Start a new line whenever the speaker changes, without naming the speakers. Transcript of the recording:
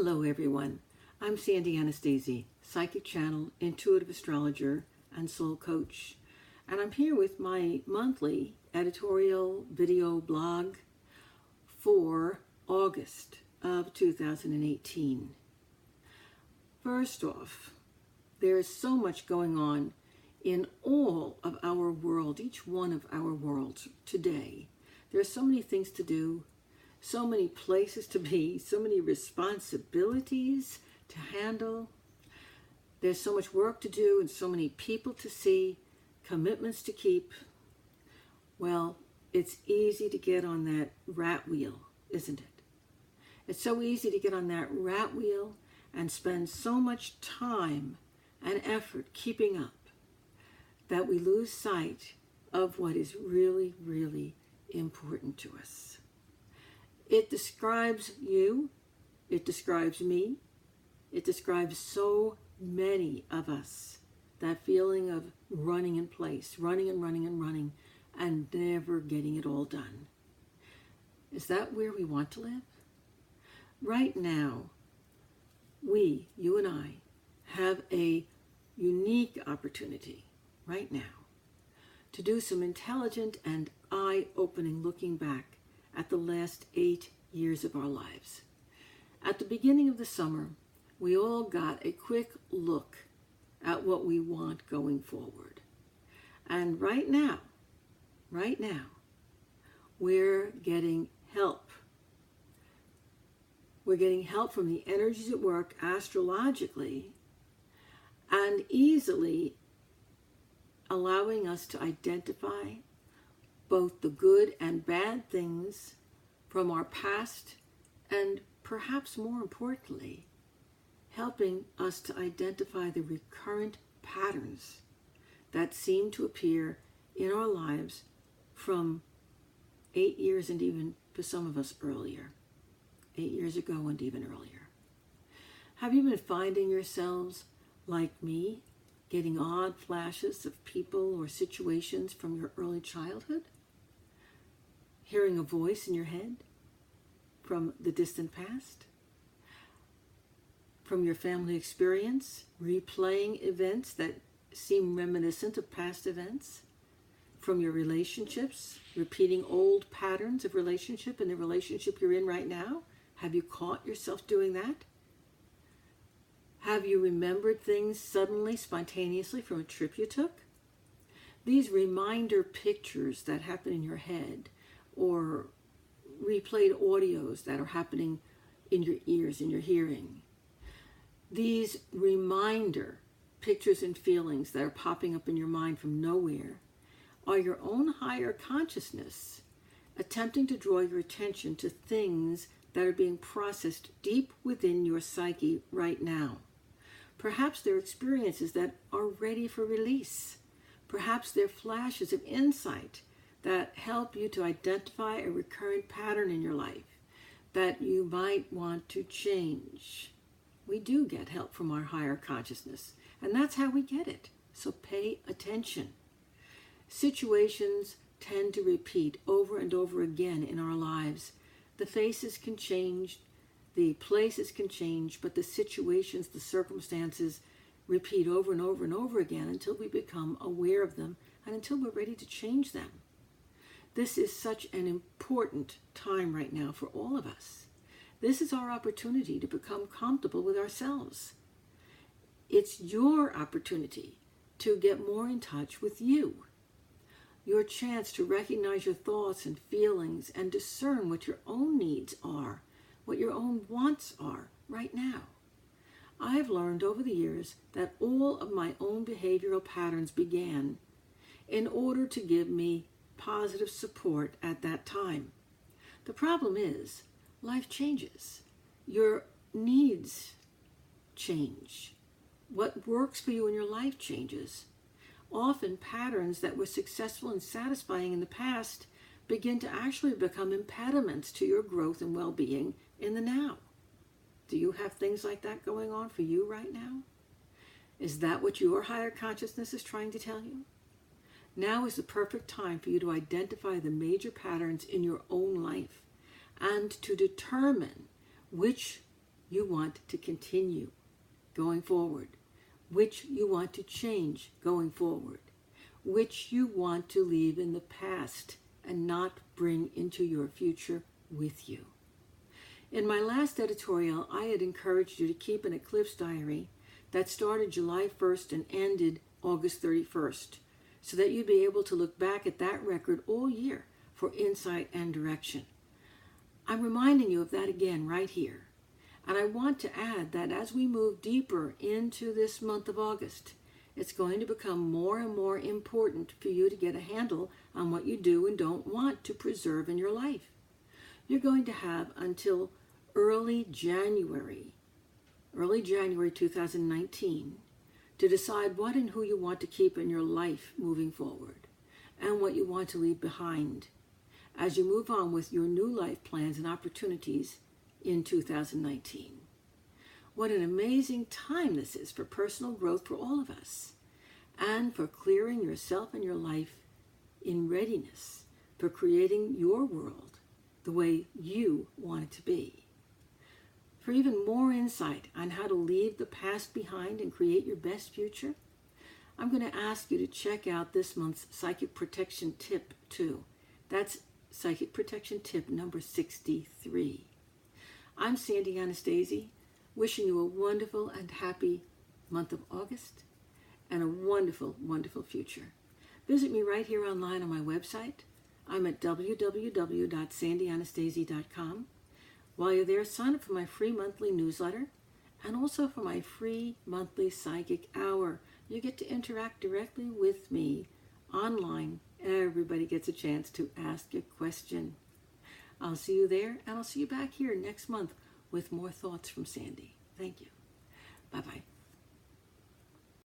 Hello everyone, I'm Sandy Anastasi, psychic channel, intuitive astrologer, and soul coach. And I'm here with my monthly editorial video blog for August of 2018. First off, there is so much going on in all of our world, each one of our worlds today. There are so many things to do, so many places to be, so many responsibilities to handle. There's so much work to do and so many people to see, commitments to keep. Well, it's easy to get on that rat wheel, isn't it? It's so easy to get on that rat wheel and spend so much time and effort keeping up that we lose sight of what is really, really important to us. It describes you, it describes me, it describes so many of us, that feeling of running in place, running and running and running, and never getting it all done. Is that where we want to live? Right now, you and I, have a unique opportunity right now to do some intelligent and eye-opening looking back at the last 8 years of our lives. At the beginning of the summer, we all got a quick look at what we want going forward. And right now, we're getting help. We're getting help from the energies at work astrologically and easily allowing us to identify both the good and bad things from our past, and perhaps more importantly, helping us to identify the recurrent patterns that seem to appear in our lives from 8 years and even for some of us earlier, 8 years ago and even earlier. Have you been finding yourselves, like me, getting odd flashes of people or situations from your early childhood? Hearing a voice in your head from the distant past? From your family experience, replaying events that seem reminiscent of past events? From your relationships, repeating old patterns of relationship in the relationship you're in right now? Have you caught yourself doing that? Have you remembered things suddenly, spontaneously from a trip you took? These reminder pictures that happen in your head, or replayed audios that are happening in your ears, in your hearing. These reminder pictures and feelings that are popping up in your mind from nowhere are your own higher consciousness attempting to draw your attention to things that are being processed deep within your psyche right now. Perhaps they're experiences that are ready for release. Perhaps they're flashes of insight that help you to identify a recurrent pattern in your life that you might want to change. We do get help from our higher consciousness, and that's how we get it. So pay attention. Situations tend to repeat over and over again in our lives. The faces can change, the places can change, but the situations, the circumstances repeat over and over and over again until we become aware of them and until we're ready to change them. This is such an important time right now for all of us. This is our opportunity to become comfortable with ourselves. It's your opportunity to get more in touch with you. Your chance to recognize your thoughts and feelings and discern what your own needs are, what your own wants are right now. I've learned over the years that all of my own behavioral patterns began in order to give me positive support at that time. The problem is, life changes. Your needs change. What works for you in your life changes. Often patterns that were successful and satisfying in the past begin to actually become impediments to your growth and well-being in the now. Do you have things like that going on for you right now? Is that what your higher consciousness is trying to tell you? Now is the perfect time for you to identify the major patterns in your own life and to determine which you want to continue going forward, which you want to change going forward, which you want to leave in the past and not bring into your future with you. In my last editorial, I had encouraged you to keep an Eclipse Diary that started July 1st and ended August 31st, so that you'd be able to look back at that record all year for insight and direction. I'm reminding you of that again right here. And I want to add that as we move deeper into this month of August, it's going to become more and more important for you to get a handle on what you do and don't want to preserve in your life. You're going to have until early January 2019, to decide what and who you want to keep in your life moving forward and what you want to leave behind as you move on with your new life plans and opportunities in 2019. What an amazing time this is for personal growth for all of us, and for clearing yourself and your life in readiness for creating your world the way you want it to be. For even more insight on how to leave the past behind and create your best future, I'm going to ask you to check out this month's Psychic Protection Tip 2. That's Psychic Protection Tip number 63. I'm Sandy Anastasi, wishing you a wonderful and happy month of August and a wonderful, wonderful future. Visit me right here online on my website. I'm at www.sandyanastasi.com. While you're there, sign up for my free monthly newsletter and also for my free monthly Psychic Hour. You get to interact directly with me online. Everybody gets a chance to ask a question. I'll see you there, and I'll see you back here next month with more thoughts from Sandy. Thank you. Bye-bye.